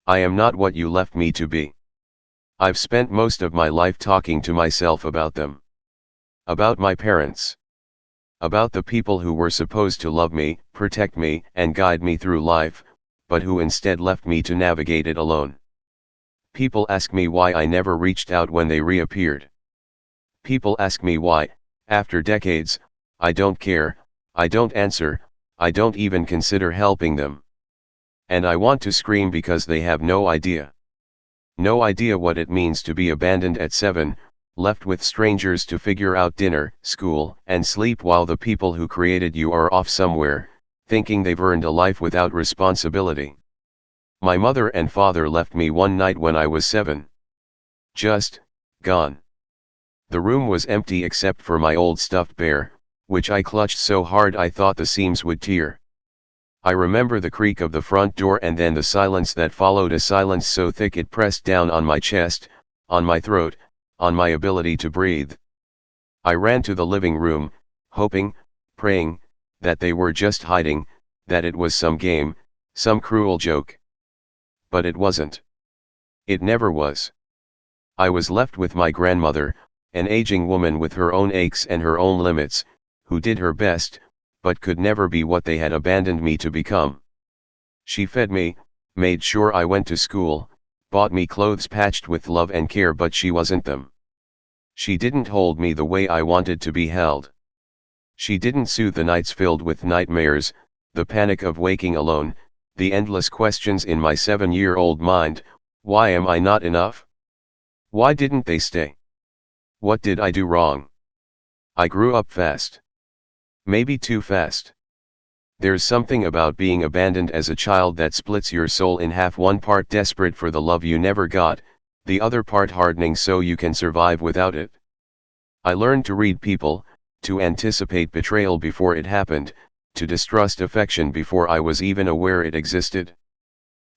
I am not what you left me to be. I've spent most of my life talking to myself about them. About my parents. About the people who were supposed to love me, protect me, and guide me through life, but who instead left me to navigate it alone. People ask me why I never reached out when they reappeared. People ask me why, after decades, I don't care, I don't answer, I don't even consider helping them. And I want to scream because they have no idea. No idea what it means to be abandoned at 7, left with strangers to figure out dinner, school, and sleep while the people who created you are off somewhere, thinking they've earned a life without responsibility. My mother and father left me one night when I was 7. Just, gone. The room was empty except for my old stuffed bear, which I clutched so hard I thought the seams would tear. I remember the creak of the front door and then the silence that followed, a silence so thick it pressed down on my chest, on my throat, on my ability to breathe. I ran to the living room, hoping, praying, that they were just hiding, that it was some game, some cruel joke. But it wasn't. It never was. I was left with my grandmother, an aging woman with her own aches and her own limits, who did her best, but could never be what they had abandoned me to become. She fed me, made sure I went to school, bought me clothes patched with love and care, but she wasn't them. She didn't hold me the way I wanted to be held. She didn't soothe the nights filled with nightmares, the panic of waking alone, the endless questions in my 7-year-old mind. Why am I not enough? Why didn't they stay? What did I do wrong? I grew up fast. Maybe too fast. There's something about being abandoned as a child that splits your soul in half, one part desperate for the love you never got, the other part hardening so you can survive without it. I learned to read people, to anticipate betrayal before it happened, to distrust affection before I was even aware it existed.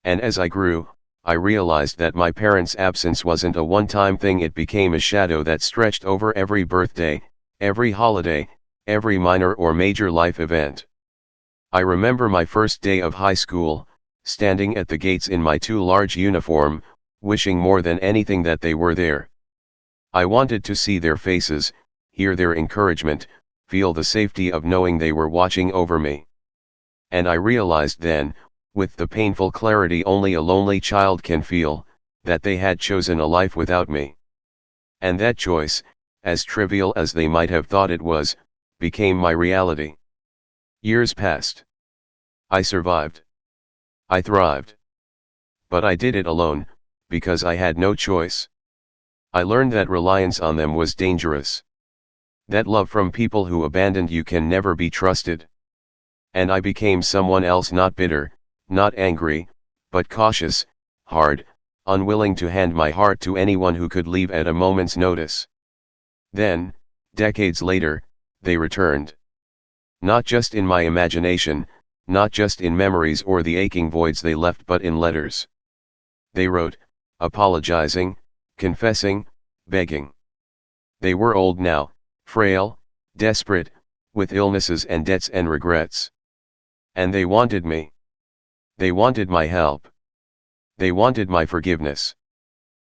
And as I grew, I realized that my parents' absence wasn't a one-time thing, it became a shadow that stretched over every birthday, every holiday, every minor or major life event. I remember my first day of high school, standing at the gates in my too large uniform, wishing more than anything that they were there. I wanted to see their faces, hear their encouragement, feel the safety of knowing they were watching over me. And I realized then, with the painful clarity only a lonely child can feel, that they had chosen a life without me. And that choice, as trivial as they might have thought it was, became my reality. Years passed. I survived. I thrived. But I did it alone, because I had no choice. I learned that reliance on them was dangerous. That love from people who abandoned you can never be trusted. And I became someone else, not bitter, not angry, but cautious, hard, unwilling to hand my heart to anyone who could leave at a moment's notice. Then, decades later, they returned. Not just in my imagination, not just in memories or the aching voids they left, but in letters. They wrote, apologizing, confessing, begging. They were old now, frail, desperate, with illnesses and debts and regrets. And they wanted me. They wanted my help. They wanted my forgiveness.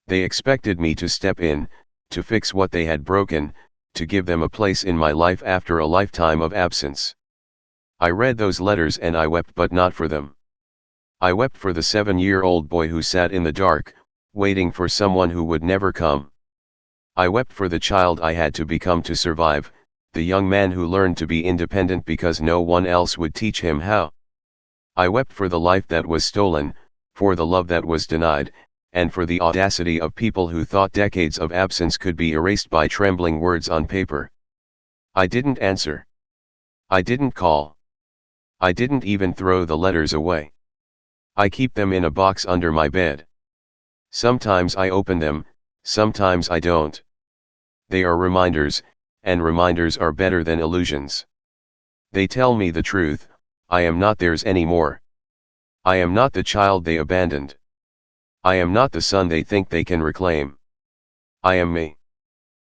They expected me to step in, to fix what they had broken, to give them a place in my life after a lifetime of absence. I read those letters and I wept, but not for them. I wept for the 7-year-old boy who sat in the dark, waiting for someone who would never come. I wept for the child I had to become to survive, the young man who learned to be independent because no one else would teach him how. I wept for the life that was stolen, for the love that was denied, and for the audacity of people who thought decades of absence could be erased by trembling words on paper. I didn't answer. I didn't call. I didn't even throw the letters away. I keep them in a box under my bed. Sometimes I open them, sometimes I don't. They are reminders, and reminders are better than illusions. They tell me the truth, I am not theirs anymore. I am not the child they abandoned. I am not the son they think they can reclaim. I am me.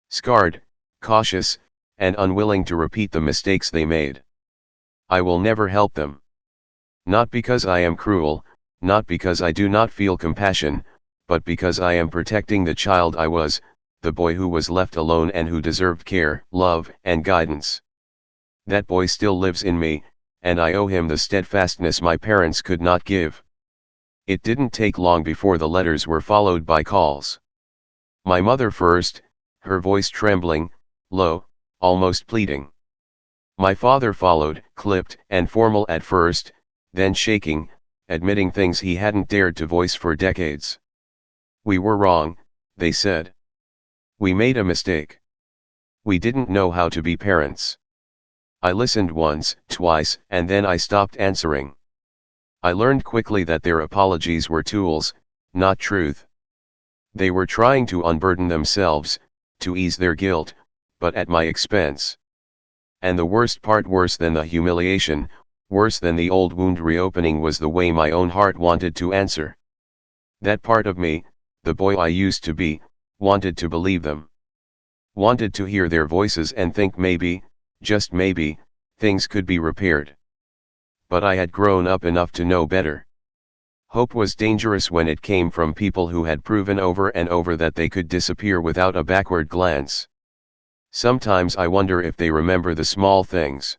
Scarred, cautious, and unwilling to repeat the mistakes they made. I will never help them. Not because I am cruel, not because I do not feel compassion, but because I am protecting the child I was, the boy who was left alone and who deserved care, love, and guidance. That boy still lives in me, and I owe him the steadfastness my parents could not give. It didn't take long before the letters were followed by calls. My mother first, her voice trembling, low, almost pleading. My father followed, clipped and formal at first, then shaking, admitting things he hadn't dared to voice for decades. We were wrong, they said. We made a mistake. We didn't know how to be parents. I listened once, twice, and then I stopped answering. I learned quickly that their apologies were tools, not truth. They were trying to unburden themselves, to ease their guilt, but at my expense. And the worst part, worse than the humiliation, worse than the old wound reopening, was the way my own heart wanted to answer. That part of me, the boy I used to be, wanted to believe them. Wanted to hear their voices and think maybe, just maybe, things could be repaired. But I had grown up enough to know better. Hope was dangerous when it came from people who had proven over and over that they could disappear without a backward glance. Sometimes I wonder if they remember the small things.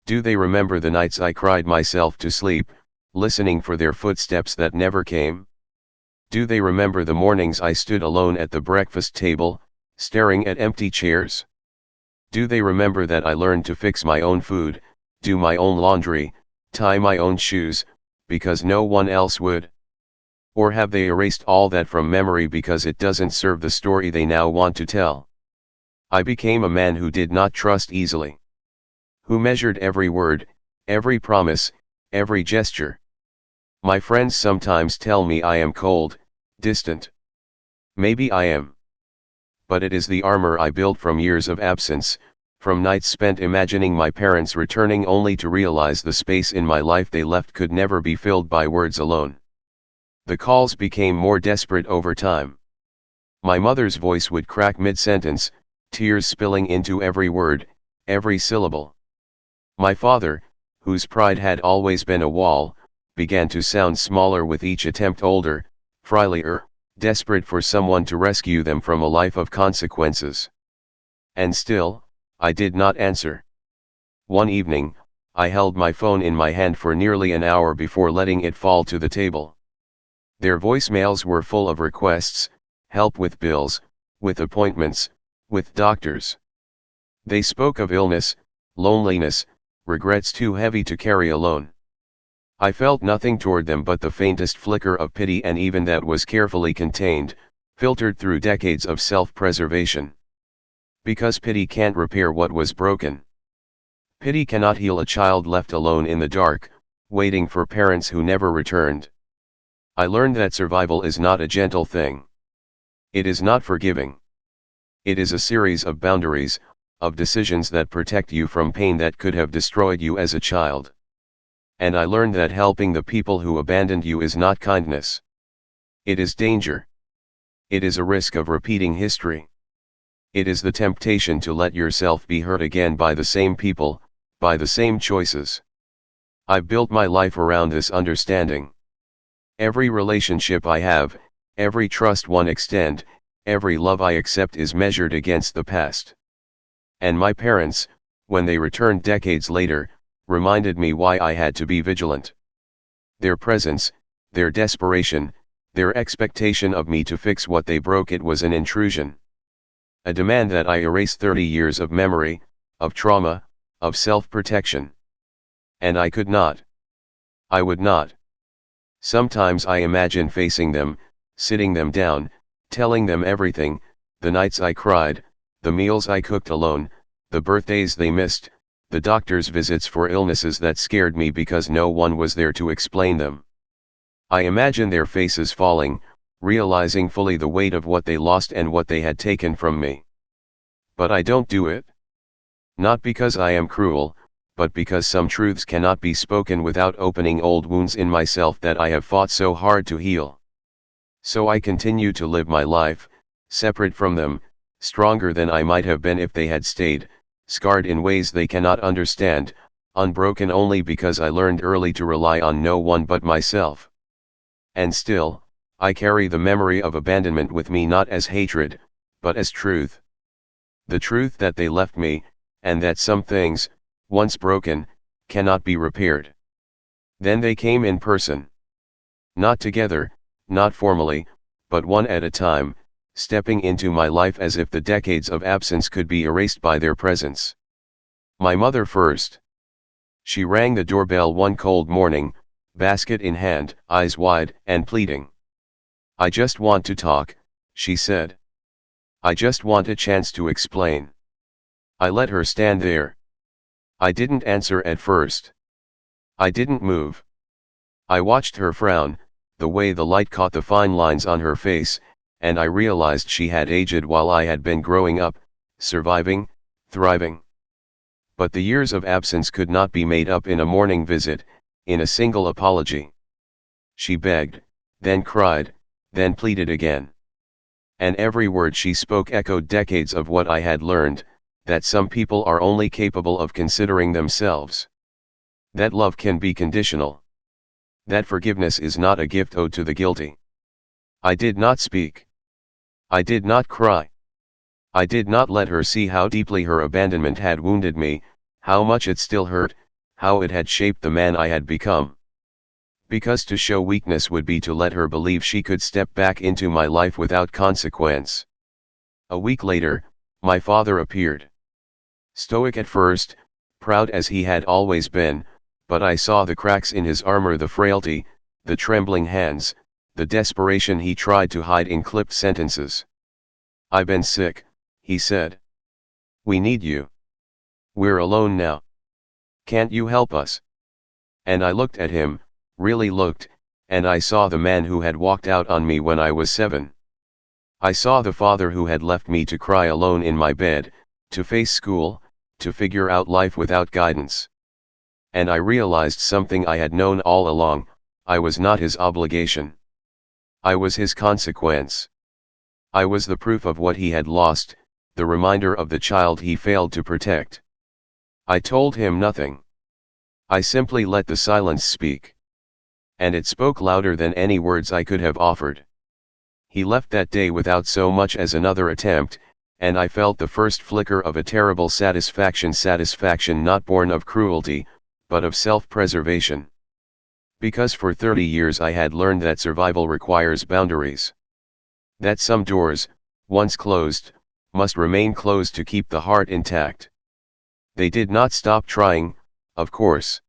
Do they remember the nights I cried myself to sleep, listening for their footsteps that never came? Do they remember the mornings I stood alone at the breakfast table, staring at empty chairs? Do they remember that I learned to fix my own food, do my own laundry, tie my own shoes, because no one else would? Or have they erased all that from memory because it doesn't serve the story they now want to tell? I became a man who did not trust easily. Who measured every word, every promise, every gesture. My friends sometimes tell me I am cold, distant. Maybe I am. But it is the armor I built from years of absence, from nights spent imagining my parents returning only to realize the space in my life they left could never be filled by words alone. The calls became more desperate over time. My mother's voice would crack mid-sentence, tears spilling into every word, every syllable. My father, whose pride had always been a wall, began to sound smaller with each attempt, older, frilier, desperate for someone to rescue them from a life of consequences. And still, I did not answer. One evening, I held my phone in my hand for nearly an hour before letting it fall to the table. Their voicemails were full of requests, help with bills, with appointments, with doctors. They spoke of illness, loneliness, regrets too heavy to carry alone. I felt nothing toward them but the faintest flicker of pity, and even that was carefully contained, filtered through decades of self-preservation. Because pity can't repair what was broken. Pity cannot heal a child left alone in the dark, waiting for parents who never returned. I learned that survival is not a gentle thing. It is not forgiving. It is a series of boundaries, of decisions that protect you from pain that could have destroyed you as a child. And I learned that helping the people who abandoned you is not kindness. It is danger. It is a risk of repeating history. It is the temptation to let yourself be hurt again by the same people, by the same choices. I've built my life around this understanding. Every relationship I have, every trust one extend, every love I accept is measured against the past. And my parents, when they returned decades later, reminded me why I had to be vigilant. Their presence, their desperation, their expectation of me to fix what they broke, it was an intrusion. A demand that I erase 30 years of memory, of trauma, of self-protection. And I could not. I would not. Sometimes I imagine facing them, sitting them down, telling them everything, the nights I cried, the meals I cooked alone, the birthdays they missed, the doctor's visits for illnesses that scared me because no one was there to explain them. I imagine their faces falling, realizing fully the weight of what they lost and what they had taken from me. But I don't do it. Not because I am cruel, but because some truths cannot be spoken without opening old wounds in myself that I have fought so hard to heal. So I continue to live my life, separate from them, stronger than I might have been if they had stayed, scarred in ways they cannot understand, unbroken only because I learned early to rely on no one but myself. And still, I carry the memory of abandonment with me, not as hatred, but as truth. The truth that they left me, and that some things, once broken, cannot be repaired. Then they came in person. Not together, not formally, but one at a time, stepping into my life as if the decades of absence could be erased by their presence. My mother first. She rang the doorbell one cold morning, basket in hand, eyes wide and pleading. "I just want to talk," she said. "I just want a chance to explain." I let her stand there. I didn't answer at first. I didn't move. I watched her frown, the way the light caught the fine lines on her face, and I realized she had aged while I had been growing up, surviving, thriving. But the years of absence could not be made up in a morning visit, in a single apology. She begged, then cried, then pleaded again. And every word she spoke echoed decades of what I had learned, that some people are only capable of considering themselves. That love can be conditional. That forgiveness is not a gift owed to the guilty. I did not speak. I did not cry. I did not let her see how deeply her abandonment had wounded me, how much it still hurt, how it had shaped the man I had become. Because to show weakness would be to let her believe she could step back into my life without consequence. A week later, my father appeared. Stoic at first, proud as he had always been, but I saw the cracks in his armor, the frailty, the trembling hands, the desperation he tried to hide in clipped sentences. "I've been sick," he said. "We need you. We're alone now. Can't you help us?" And I looked at him, really looked, and I saw the man who had walked out on me when I was 7. I saw the father who had left me to cry alone in my bed, to face school, to figure out life without guidance. And I realized something I had known all along: I was not his obligation. I was his consequence. I was the proof of what he had lost, the reminder of the child he failed to protect. I told him nothing. I simply let the silence speak. And it spoke louder than any words I could have offered. He left that day without so much as another attempt, and I felt the first flicker of a terrible satisfaction not born of cruelty, but of self-preservation. Because for 30 years I had learned that survival requires boundaries. That some doors, once closed, must remain closed to keep the heart intact. They did not stop trying, of course.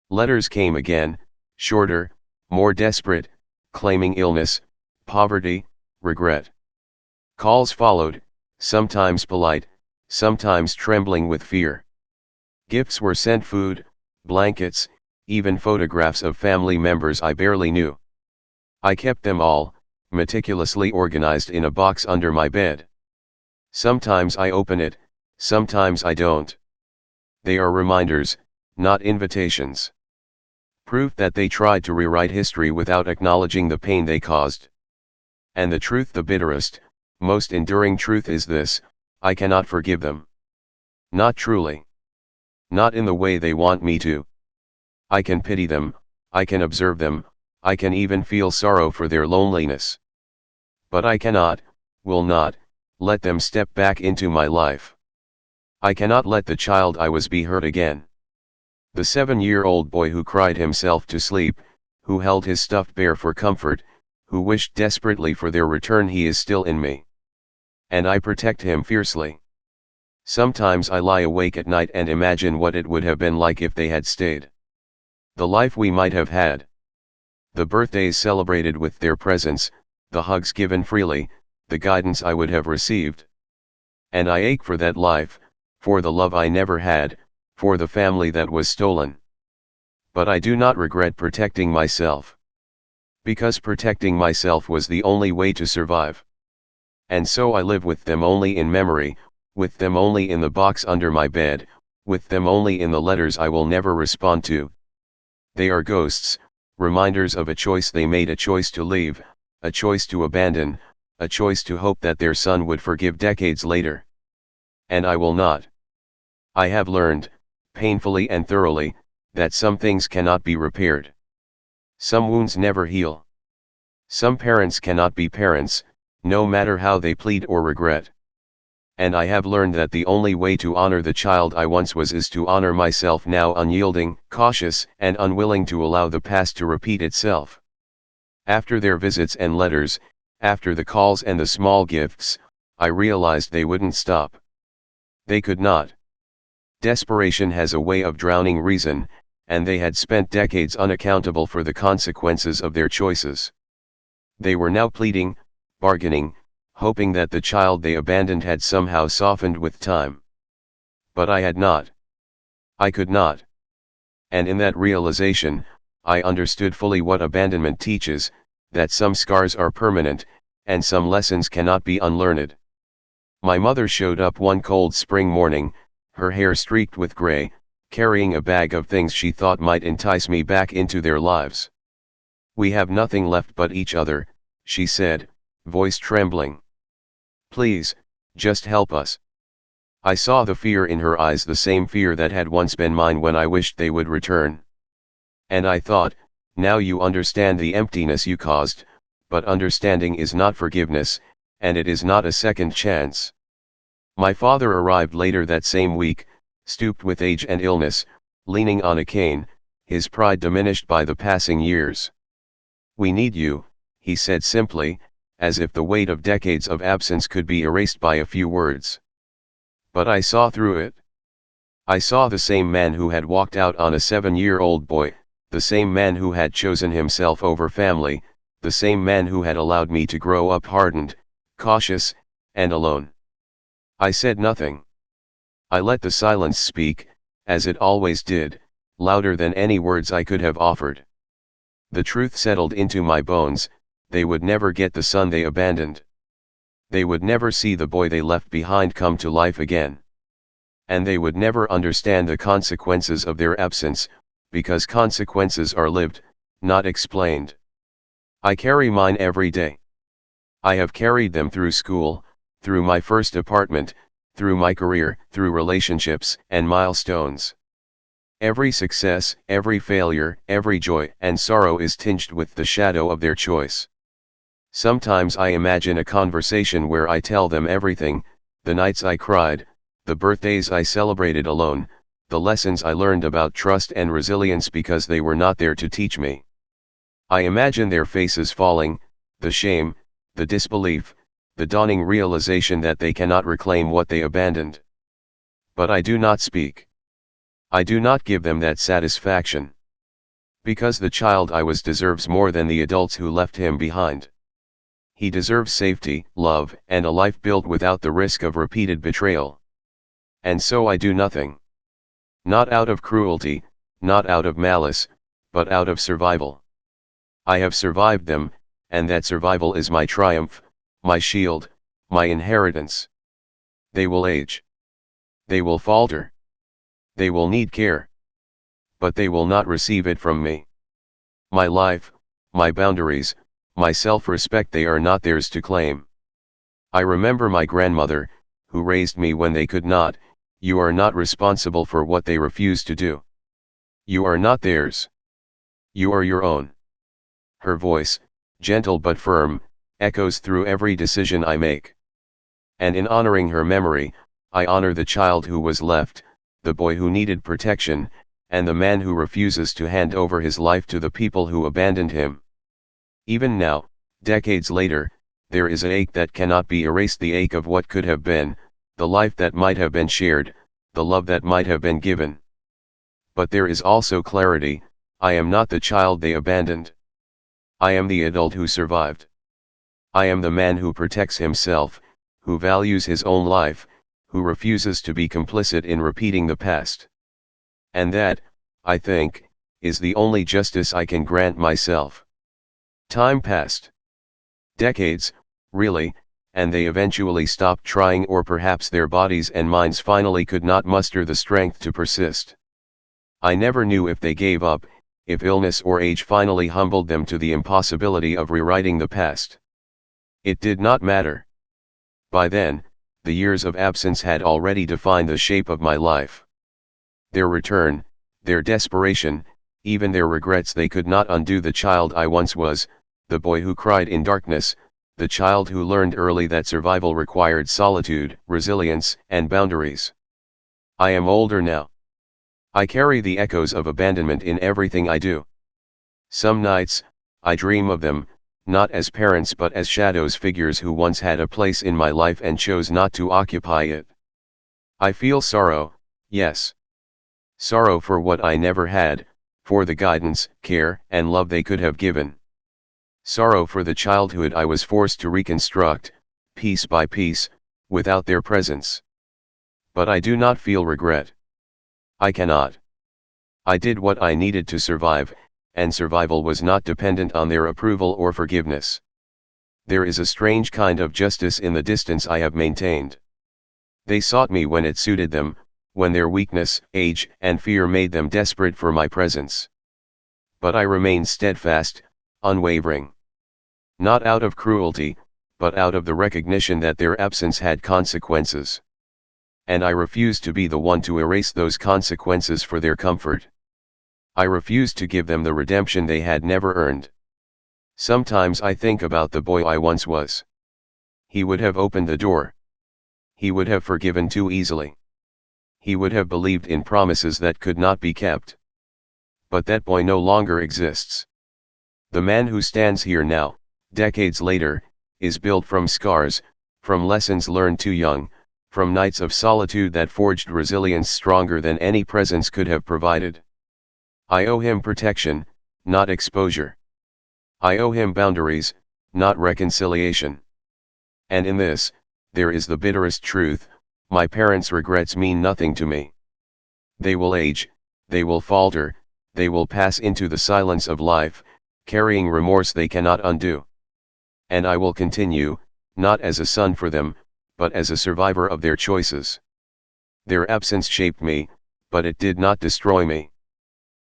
Letters came again, shorter, more desperate, claiming illness, poverty, regret. Calls followed, sometimes polite, sometimes trembling with fear. Gifts were sent: food, blankets, even photographs of family members I barely knew. I kept them all, meticulously organized in a box under my bed. Sometimes I open it, sometimes I don't. They are reminders, not invitations. Proof that they tried to rewrite history without acknowledging the pain they caused. And the truth, the bitterest, most enduring truth, is this: I cannot forgive them. Not truly. Not in the way they want me to. I can pity them, I can observe them, I can even feel sorrow for their loneliness. But I cannot, will not, let them step back into my life. I cannot let the child I was be hurt again. The 7-year-old boy who cried himself to sleep, who held his stuffed bear for comfort, who wished desperately for their return, he is still in me. And I protect him fiercely. Sometimes I lie awake at night and imagine what it would have been like if they had stayed. The life we might have had. The birthdays celebrated with their presence, the hugs given freely, the guidance I would have received. And I ache for that life, for the love I never had, for the family that was stolen. But I do not regret protecting myself. Because protecting myself was the only way to survive. And so I live with them only in memory, with them only in the box under my bed, with them only in the letters I will never respond to. They are ghosts, reminders of a choice they made, a choice to leave, a choice to abandon, a choice to hope that their son would forgive decades later. And I will not. I have learned, painfully and thoroughly, that some things cannot be repaired. Some wounds never heal. Some parents cannot be parents, no matter how they plead or regret. And I have learned that the only way to honor the child I once was is to honor myself now, unyielding, cautious, and unwilling to allow the past to repeat itself. After their visits and letters, after the calls and the small gifts, I realized they wouldn't stop. They could not. Desperation has a way of drowning reason, and they had spent decades unaccountable for the consequences of their choices. They were now pleading, bargaining, hoping that the child they abandoned had somehow softened with time. But I had not. I could not. And in that realization, I understood fully what abandonment teaches, that some scars are permanent, and some lessons cannot be unlearned. My mother showed up one cold spring morning, her hair streaked with gray, carrying a bag of things she thought might entice me back into their lives. "We have nothing left but each other," she said, voice trembling. "Please, just help us." I saw the fear in her eyes, the same fear that had once been mine when I wished they would return. And I thought, now you understand the emptiness you caused, but understanding is not forgiveness, and it is not a second chance. My father arrived later that same week, stooped with age and illness, leaning on a cane, his pride diminished by the passing years. "We need you," he said simply, as if the weight of decades of absence could be erased by a few words. But I saw through it. I saw the same man who had walked out on a 7-year-old boy, the same man who had chosen himself over family, the same man who had allowed me to grow up hardened, cautious, and alone. I said nothing. I let the silence speak, as it always did, louder than any words I could have offered. The truth settled into my bones: they would never get the son they abandoned. They would never see the boy they left behind come to life again. And they would never understand the consequences of their absence, because consequences are lived, not explained. I carry mine every day. I have carried them through school, through my first apartment, through my career, through relationships and milestones. Every success, every failure, every joy and sorrow is tinged with the shadow of their choice. Sometimes I imagine a conversation where I tell them everything: the nights I cried, the birthdays I celebrated alone, the lessons I learned about trust and resilience because they were not there to teach me. I imagine their faces falling, the shame, the disbelief, the dawning realization that they cannot reclaim what they abandoned. But I do not speak. I do not give them that satisfaction. Because the child I was deserves more than the adults who left him behind. He deserves safety, love, and a life built without the risk of repeated betrayal. And so I do nothing. Not out of cruelty, not out of malice, but out of survival. I have survived them, and that survival is my triumph, my shield, my inheritance. They will age. They will falter. They will need care. But they will not receive it from me. My life, my boundaries, my self-respect, they are not theirs to claim. I remember my grandmother, who raised me when they could not: "You are not responsible for what they refuse to do. You are not theirs. You are your own." Her voice, gentle but firm, echoes through every decision I make. And in honoring her memory, I honor the child who was left, the boy who needed protection, and the man who refuses to hand over his life to the people who abandoned him. Even now, decades later, there is an ache that cannot be erased: the ache of what could have been, the life that might have been shared, the love that might have been given. But there is also clarity: I am not the child they abandoned. I am the adult who survived. I am the man who protects himself, who values his own life, who refuses to be complicit in repeating the past. And that, I think, is the only justice I can grant myself. Time passed. Decades, really, and they eventually stopped trying, or perhaps their bodies and minds finally could not muster the strength to persist. I never knew if they gave up, if illness or age finally humbled them to the impossibility of rewriting the past. It did not matter. By then, the years of absence had already defined the shape of my life. Their return, their desperation, even their regrets, they could not undo the child I once was, the boy who cried in darkness, the child who learned early that survival required solitude, resilience, and boundaries. I am older now. I carry the echoes of abandonment in everything I do. Some nights, I dream of them, not as parents but as shadows, figures who once had a place in my life and chose not to occupy it. I feel sorrow, yes. Sorrow for what I never had, for the guidance, care, and love they could have given. Sorrow for the childhood I was forced to reconstruct, piece by piece, without their presence. But I do not feel regret. I cannot. I did what I needed to survive, and survival was not dependent on their approval or forgiveness. There is a strange kind of justice in the distance I have maintained. They sought me when it suited them, when their weakness, age, and fear made them desperate for my presence. But I remained steadfast, unwavering. Not out of cruelty, but out of the recognition that their absence had consequences. And I refused to be the one to erase those consequences for their comfort. I refused to give them the redemption they had never earned. Sometimes I think about the boy I once was. He would have opened the door. He would have forgiven too easily. He would have believed in promises that could not be kept. But that boy no longer exists. The man who stands here now, decades later, is built from scars, from lessons learned too young, from nights of solitude that forged resilience stronger than any presence could have provided. I owe him protection, not exposure. I owe him boundaries, not reconciliation. And in this, there is the bitterest truth: my parents' regrets mean nothing to me. They will age, they will falter, they will pass into the silence of life, carrying remorse they cannot undo. And I will continue, not as a son for them, but as a survivor of their choices. Their absence shaped me, but it did not destroy me.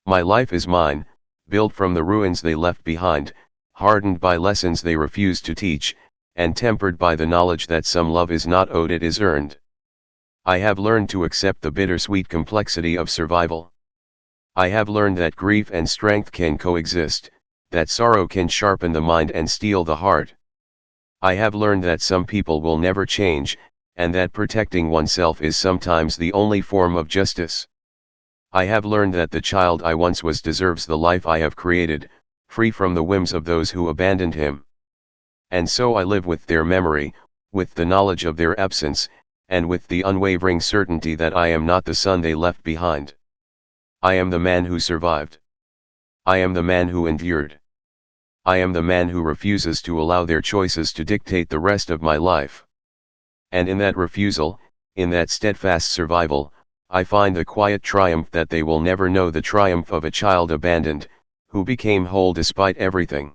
My life is mine, built from the ruins they left behind, hardened by lessons they refused to teach, and tempered by the knowledge that some love is not owed, it is earned. I have learned to accept the bittersweet complexity of survival. I have learned that grief and strength can coexist, that sorrow can sharpen the mind and steel the heart. I have learned that some people will never change, and that protecting oneself is sometimes the only form of justice. I have learned that the child I once was deserves the life I have created, free from the whims of those who abandoned him. And so I live with their memory, with the knowledge of their absence, and with the unwavering certainty that I am not the son they left behind. I am the man who survived. I am the man who endured. I am the man who refuses to allow their choices to dictate the rest of my life. And in that refusal, in that steadfast survival, I find the quiet triumph that they will never know, the triumph of a child abandoned, who became whole despite everything.